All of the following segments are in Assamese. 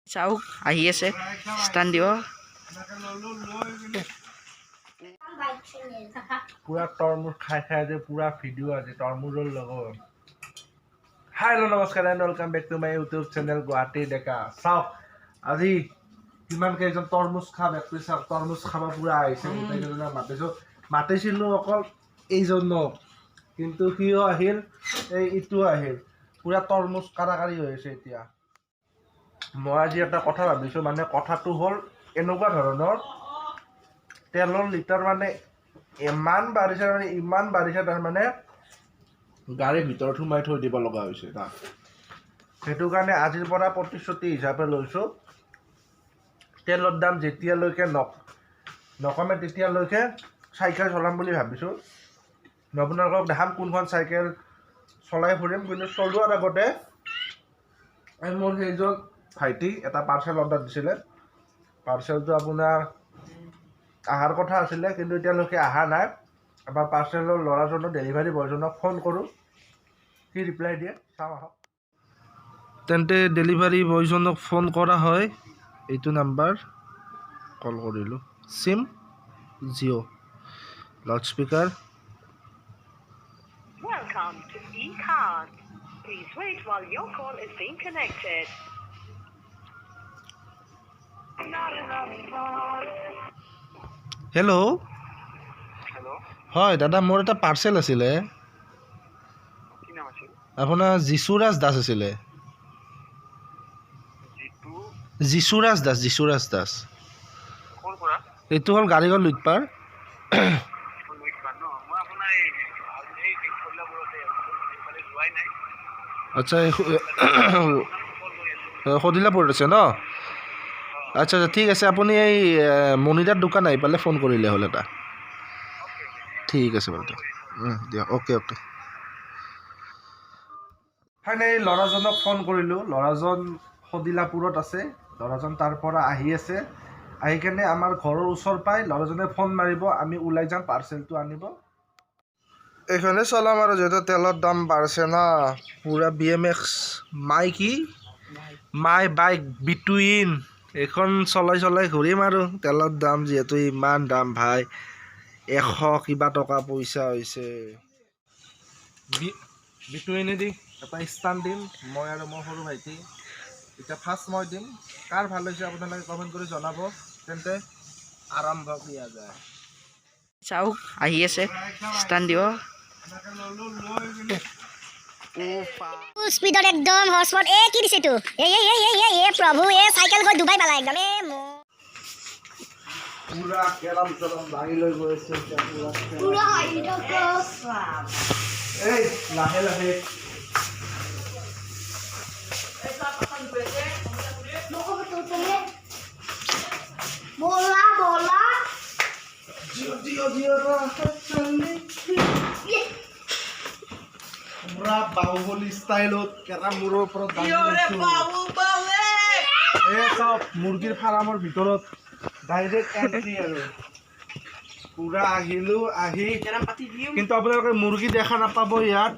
চাওক আহি আছে ষ্টাণ্ড দিব পুৰা তৰমুজ খাই খাই যে পুৰা ভিডিঅ' আছে তৰমুজৰ লগত হেল্ল' নমস্কাৰ and welcome back to my YouTube channel Guwahati Deka চাওক আজি কিমান কেইজন তৰমুজ খাম একটু চাওক তৰমুজ খাব পুৰা আহিছে গোটেইকেইজনে মাতিছিলোঁ অকল এইজনক কিন্তু সিও আহিল ইটো আহিল পুৰা তৰমুজ কাৰাকাৰী হৈ আছে এতিয়া মই আজি এটা কথা ভাবিছোঁ মানে কথাটো হ'ল এনেকুৱা ধৰণৰ তেলৰ লিটাৰ মানে ইমান বাঢ়িছে তাৰমানে গাড়ীৰ ভিতৰত সোমাই থৈ দিব লগা হৈছে তাক সেইটো কাৰণে আজিৰ পৰা প্ৰতিশ্ৰুতি হিচাপে লৈছোঁ তেলৰ দাম যেতিয়ালৈকে নকমে তেতিয়ালৈকে চাইকেল চলাম বুলি ভাবিছোঁ আপোনালোকক দেখাম কোনখন চাইকেল চলাই ফুৰিম কিন্তু চলোৱাৰ আগতে মোৰ সেইজন ভাইটি এটা পাৰ্চেল অৰ্ডাৰ দিছিলে পাৰ্চেলটো আপোনাৰ অহাৰ কথা আছিলে কিন্তু এতিয়ালৈকে অহা নাই এবাৰ পাৰ্চেলৰ ল'ৰাজনক ডেলিভাৰী বয়জনক ফোন কৰোঁ কি ৰিপ্লাই দিয়ে চাওঁ আহক তেন্তে ডেলিভাৰী বয়জনক ফোন কৰা হয় এইটো নাম্বাৰ কল কৰিলোঁ SIM Jio' loud speaker Welcome to eCard. Please wait while your call is being connected. Hello' hello' হয় দাদা মোৰ এটা পাৰ্চেল আছিলে কি নাম আছিল আপোনাৰ যিশুৰাজ দাস আছিলে যিশুৰাজ দাস ক'ৰ পৰা এইটো হ'ল গাড়ীঘৰ লুইটপাৰ মই আপোনাৰ এই খোলাবোৰতে এইফালে যোৱাই নাই আচ্ছা সদিলাপুৰত আছে ন আচ্ছা ঠিক আছে আপুনি এই মণিদাৰ দোকান আহি পালে ফোন কৰিলে হ'ল এটা ঠিক আছে বাৰু দিয়ক অ'কে এই ল'ৰাজনক ফোন কৰিলোঁ ল'ৰাজন সদিলাপুৰত আছে ল'ৰাজন তাৰ পৰা আহি আছে আহি কেনে আমাৰ ঘৰৰ ওচৰ পাই ল'ৰাজনে ফোন মাৰিব আমি ওলাই যাম পাৰ্চেলটো আনিব এইখনে চলাম আৰু যিহেতু তেলৰ দাম বাঢ়িছে না পুৰা BMX মাই বাইক বিটুইন এইখন চলাই ঘূৰিম আৰু তেলৰ দাম যিহেতু ইমান দাম ভাই 100 কিবা টকা পইচা হৈছে বিটুইনেদি এটা ষ্টাণ্ড দিম মই আৰু মোৰ সৰু ভাইটি এতিয়া ফাৰ্ষ্ট মই দিম কাৰ ভাল হৈছে আপোনালোকে কমেণ্ট কৰি জনাব তেন্তে আৰম্ভ দিয়া যায় চাওক আহি আছে ষ্টাণ্ড দিব স্পীডত একদম হটস্পট কি দিছে তো প্ৰভু চাইকেল গৈ ডুবাই পেলাই একদম পুৰা কেৰাম দাঙি লৈ গৈ আছে এই লাহে বলা পুৰা বাহুবলী ষ্টাইলত কেৰামবোৰৰ ওপৰত চব মুৰ্গীৰ ফাৰ্মৰ ভিতৰত ডাইৰেক্ট এণ্ট্ৰি আৰু পুৰা আহিলোঁ আহি কিন্তু আপোনালোকে মুৰ্গী দেখা নাপাব ইয়াত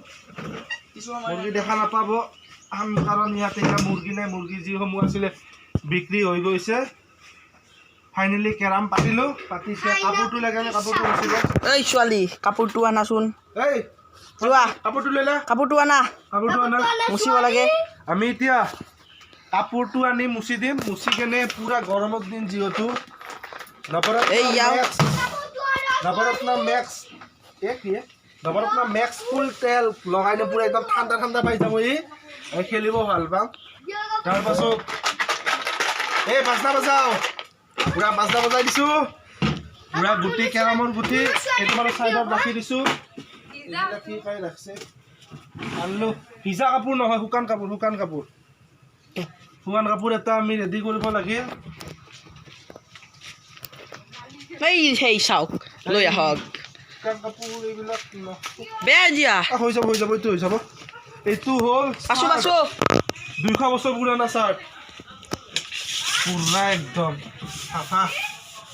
কাৰণ ইয়াত এতিয়া মুৰ্গী নাই মুৰ্গী যিসমূহ আছিলে বিক্ৰী হৈ গৈছে ফাইনেলি কেৰাম পাতিলোঁ পাতিছে কাপোৰটো লাগে কাপোৰটো আছিলে এই ছোৱালী কাপোৰটো আনাচোন এই যোৱা কাপোৰটো লৈ লা কাপোৰটো আনা মুচিব লাগে আমি এতিয়া কাপোৰটো আনি মুচি দিম মুচি কেনে পুৰা গৰমৰ দিন যিহেতু নৱৰত্ন মেক্স ফুল তেল লগাই নে পুৰা একদম ঠাণ্ডা পাই যাব খেলিব ভাল পাম তাৰপাছত এই বাজনা বজাওঁ পুৰা বাজনা বজাই দিছোঁ পুৰা গুটি কেৰামৰ গুটি সেইটো মানে চাইডত ৰাখি দিছোঁ কি পাই ৰাখছে আনিলোঁ ভিজা কাপোৰ নহয় শুকান কাপোৰ এটা আমি ৰেডি কৰিব লাগে সেই চাওক লৈ আহক শুকান কাপোৰ এইবিলাক বেয়া দিয়া হৈ যাব এইটো হৈ যাব এইটো হ'ল 200 বছৰ পুৰণা চাৰ্ট পুৰা একদম চাফা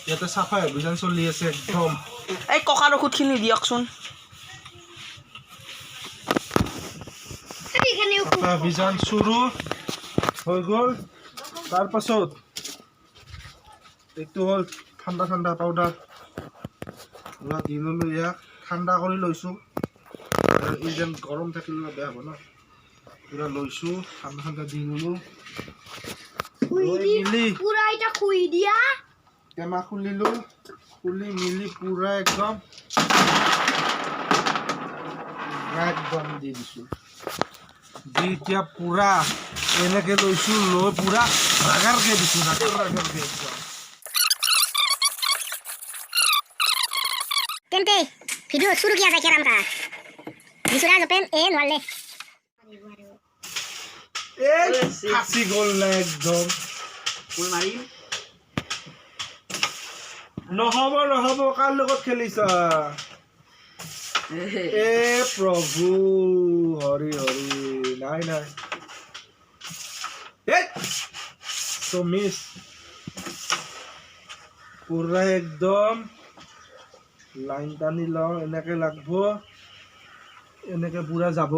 ইয়াতে চাফাই অভিযান চলি আছে একদম এই ককাৰ ঔষধখিনি দিয়কচোন অভিযান শুৰু হৈ গ'ল তাৰপাছত এইটো হ'ল ঠাণ্ডা ঠাণ্ডা পাউডাৰ পুৰা দি ল'লোঁ ইয়াক ঠাণ্ডা কৰি লৈছোঁ এই যেন গৰম থাকিলে বেয়া হ'ব ন পুৰা লৈছোঁ ঠাণ্ডা ঠাণ্ডা দি ল'লোঁ পুৰা এটা খুই দিয়া টেমা খুলিলোঁ খুলি মিলি পুৰা একদম দি দিছোঁ দি এতিয়া পুৰা এনেকৈ লৈছোঁ লৈ পুৰা ৰাগাৰকৈ দিছোঁ ৰাগাৰকৈ একদম তেন্তে ভিডিও শুরু কিয়া যায় কেরাম কা বিছরা জপেন এ নলে এই ফাঁচি গ'ল না একদম নহ'ব কাৰ লগত খেলিছা এ প্ৰভু হৰি হৰি নাই তো মিছ পুৰা একদম লাইন টানি লওঁ এনেকৈ লাগব এনেকৈ পুৰা যাব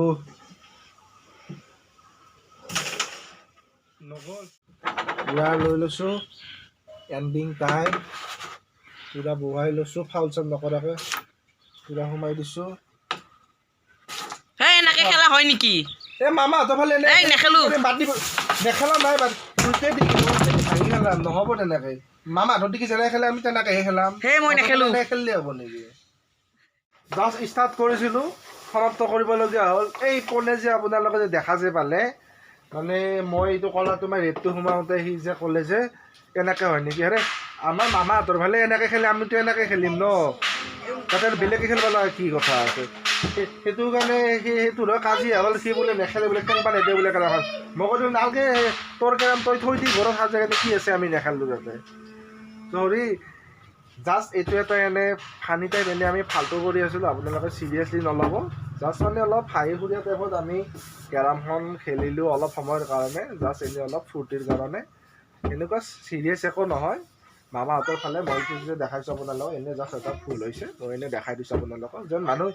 নগ'ল পুৰা লৈ লৈছোঁ এণ্ডিং টাইম পুৰা বহাই লৈছোঁ ফাউল চাউল নকৰাকৈ পুৰা সোমাই দিছোঁ হে এনেকে খেলা হয় নেকি এই মামাহঁতৰ ফালে এই নেখেলোঁ নেখেলা নাই ভাঙি খেলাম নহ'ব তেনেকৈ মামাহঁতৰ দেখি যেনেকৈ খেলে আমি তেনেকৈহে খেলাম হে মই নেখেলোঁ খেলিলে হ'ব নেকি জাষ্ট ষ্টাৰ্ট কৰিছিলোঁ সমাপ্ত কৰিবলগীয়া হ'ল এই কোনে যে আপোনালোকে যে দেখা যে পালে মানে মই এইটো ক'লা তোমাৰ ৰেটটো সোমাওঁতে সি যে ক'লে যে এনেকৈ হয় নেকি আৰে আমাৰ মামাহঁতৰ ফালে এনেকৈ খেলে আমিতো এনেকৈ খেলিম ন তাতে বেলেগে খেলিব লগা কি কথা আছে সেইটো কাৰণে সেইটোৰ কাজিয়া হ'ল সি বোলে নেখেলে বোলে কেনেকুৱা নেদে বোলে কেৰাম মই কৈছোঁ নালগে তোৰ কেৰাম তই থৈ দি ঘৰত সাজে কি আছে আমি নেখেলোঁ যাতে চৰি জাষ্ট এইটো এটা এনে ফানি টাইপ এনে আমি ফাল্টু কৰি আছিলোঁ আপোনালোকে চিৰিয়াছলি নল'ব জাষ্ট মানে অলপ হাঁহি ফুৰিয়া টাইপত আমি কেৰামখন খেলিলোঁ অলপ সময়ৰ কাৰণে জাষ্ট এনেই অলপ ফূৰ্তিৰ কাৰণে এনেকুৱা চিৰিয়াছ একো নহয় মামাহঁতৰ ফালে মই যে দেখাইছোঁ আপোনালোকক এনেই জাষ্ট এটা ভুল হৈছে মই এনেই দেখাই দিছোঁ আপোনালোকক যেন মানুহ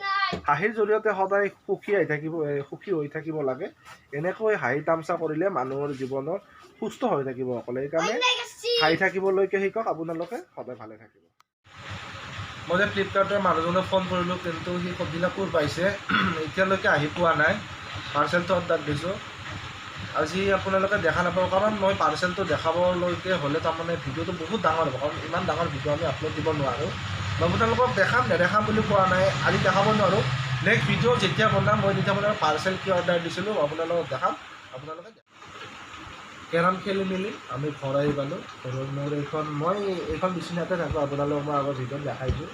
হাঁহিৰ জৰিয়তে সদায় সুখী হৈ থাকিব লাগে এনেকৈ হাঁহি তামচা কৰিলে মানুহৰ জীৱনত সুস্থ হৈ থাকিব অকলে সেইকাৰণে হাঁহি থাকিবলৈকে শিকক আপোনালোকে সদায় ভালে থাকিব মই যে ফ্লিপকাৰ্টৰ মানুহজনক ফোন কৰিলোঁ কিন্তু সি সববিলাক ক'ত পাইছে এতিয়ালৈকে আহি পোৱা নাই পাৰ্চেলটো অৰ্ডাৰ দিছোঁ আজি আপোনালোকে দেখা নাপাব কাৰণ মই পাৰ্চেলটো দেখাবলৈকে হ'লে তাৰমানে ভিডিঅ'টো বহুত ডাঙৰ হ'ব কাৰণ ইমান ডাঙৰ ভিডিঅ' আমি আপলোড দিব নোৱাৰোঁ মই আপোনালোকক নেদেখাম বুলি কোৱা নাই আজি দেখাব নোৱাৰোঁ নেক্সট ভিডিঅ' যেতিয়া বনাম মই তেতিয়া আপোনালোকক পাৰ্চেল কি অৰ্ডাৰ দিছিলোঁ আপোনালোকক দেখাম আপোনালোকে কেৰাম খেলি মেলি আমি ঘৰ আহি পালোঁ ঘৰত মোৰ মই এইখন বিচনাতে থাকোঁ আপোনালোকক মই আগৰ ভিডিঅ'ত দেখাইছোঁ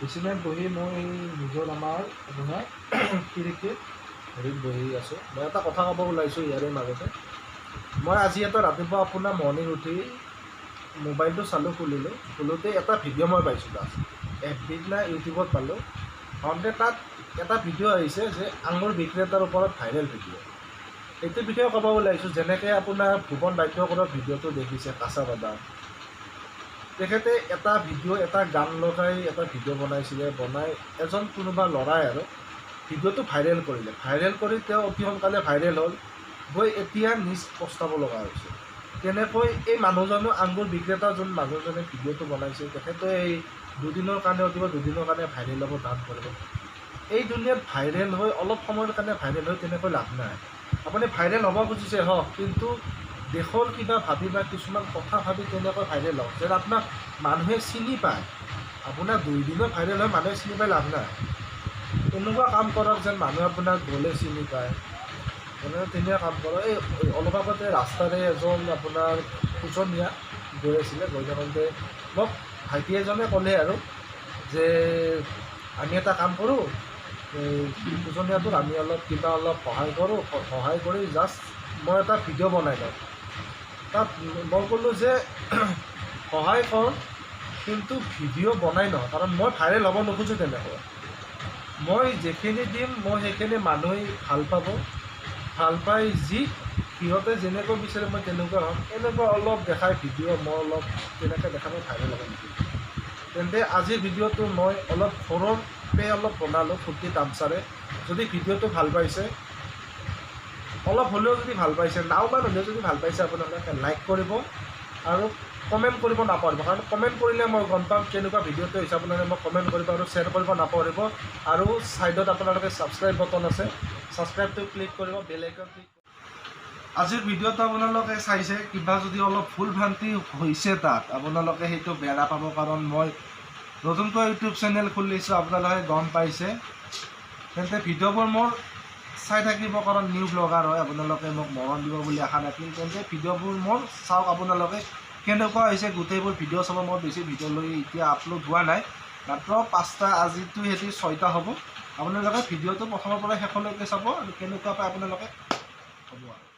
বিচনাত বহি মই নিজৰ আমাৰ আপোনাৰ খিৰিকীত হেৰিত বহি আছোঁ মই এটা কথা ক'ব ওলাইছোঁ ইয়াৰে মাজতে মই আজি এটা ৰাতিপুৱা আপোনাৰ মৰ্ণিং উঠি মোবাইলটো চালোঁ খুলোঁতে এটা ভিডিঅ' মই পাইছোঁ তাত এফবিত না ইউটিউবত পালোঁ পাওঁতে তাত এটা ভিডিঅ' আহিছে যে আঙুৰ বিক্ৰেতাৰ ওপৰত ভাইৰেল ভিডিঅ' এইটো বিষয়ে ক'ব ওলাইছোঁ যেনেকৈ আপোনাৰ ভুৱন বাদ্যকৰৰ ভিডিঅ'টো দেখিছে কাঁচা বাদাম তেখেতে এটা ভিডিঅ' এটা গান লগাই এটা ভিডিঅ' বনাইছিলে বনাই এজন কোনোবা ল'ৰাই আৰু ভিডিঅ'টো ভাইৰেল কৰি তেওঁ অতি সোনকালে ভাইৰেল হ'ল গৈ এতিয়া নিজ পস্তাব লগা হৈছে তেনেকৈ এই মানুহজনো আঙুৰ বিক্ৰেতা যোন মানুহজনে ভিডিঅ'টো বনাইছে তেখেতে এই দুদিনৰ কাৰণে ভাইৰেল হ'ব দান কৰিব এই দুনিয়াত ভাইৰেল হৈ অলপ সময়ৰ কাৰণে ভাইৰেল হৈ তেনেকৈ লাভ নাই আপুনি ভাইৰেল হ'ব খুজিছে হওক কিন্তু দেশৰ কিবা ভাবি বা কিছুমান কথা ভাবি তেনেকৈ ভাইৰেল হওক যেন আপোনাক মানুহে চিনি পায় আপোনাৰ 2 দিনত ভাইৰেল হৈ মানুহে চিনি পাই লাভ নাই এনেকুৱা কাম কৰক যেন মানুহে আপোনাক গ'লে চিনি পায় তেনেকুৱা কাম কৰক এই অলপ আগতে ৰাস্তাৰে এজন আপোনাৰ খোজনীয়া গৈ আছিলে গৈ থাকোঁতে মোক ভাইটি এজনে ক'লে আৰু যে আমি এটা কাম কৰোঁ এই খোজনীয়াটোত আমি অলপ সহায় কৰি জাষ্ট মই এটা ভিডিঅ' বনাই লওঁ তাত মই ক'লোঁ যে সহায় কৰ কিন্তু ভিডিঅ' বনাই লওঁ কাৰণ মই ভাইৰেল হ'ব নোখোজোঁ তেনেকৈ মই যেখিনি দিম মই সেইখিনি মানুহে ভাল পাই যি সিহঁতে যেনেকৈ বিচাৰে মই তেনেকুৱা হ'ম এনেকুৱা অলপ দেখাই ভিডিঅ' মই অলপ তেনেকৈ দেখাব ভাইৰেল হ'ব নিদিওঁ তেন্তে আজিৰ ভিডিঅ'টো মই অলপ সৰুকৈ অলপ বনালোঁ ফূৰ্তি তামচাৰে যদি ভিডিঅ'টো ভাল পাইছে অলপ হ'লেও যদি ভাল পাইছে নাওমান হ'লেও যদি ভাল পাইছে আপোনালোকে লাইক কৰিব আৰু কমেণ্ট কৰিব নাপাহৰিব কাৰণ কমেণ্ট কৰিলে মই গম পাম কেনেকুৱা ভিডিঅ'টো হৈছে আপোনালোকে মোক কমেণ্ট কৰিব আৰু শ্বেয়াৰ কৰিব নাপাহৰিব আৰু ছাইডত আপোনালোকে ছাবস্ক্ৰাইব বটন আছে ছাবস্ক্ৰাইবটো ক্লিক কৰিব বেল আইকন ক্লিক আজিৰ ভিডিঅ'টো আপোনালোকে চাইছে কিবা যদি অলপ ভুল ভ্ৰান্তি হৈছে তাত আপোনালোকে সেইটো বেয়া নাপাব কাৰণ মই নতুনকৈ ইউটিউব চেনেল খুলিছোঁ আপোনালোকে গম পাইছে তেন্তে ভিডিঅ'বোৰ মোৰ চাই থাকিব কাৰণ নিউ ব্লগাৰ হয় আপোনালোকে মোক মৰম দিব বুলি আশা ৰাখিম তেন্তে ভিডিঅ'বোৰ মোৰ চাওক আপোনালোকে কেনেকুৱা হৈছে গোটেইবোৰ ভিডিঅ' চাব মই বেছি ভিডিঅ' লৈ এতিয়া আপলোড হোৱা নাই মাত্ৰ 5টা আজিতো সিহঁতি 6টা হ'ব আপোনালোকে ভিডিঅ'টো প্ৰথমৰ পৰা শেষলৈকে চাব আৰু কেনেকুৱা পায় আপোনালোকে হ'ব আৰু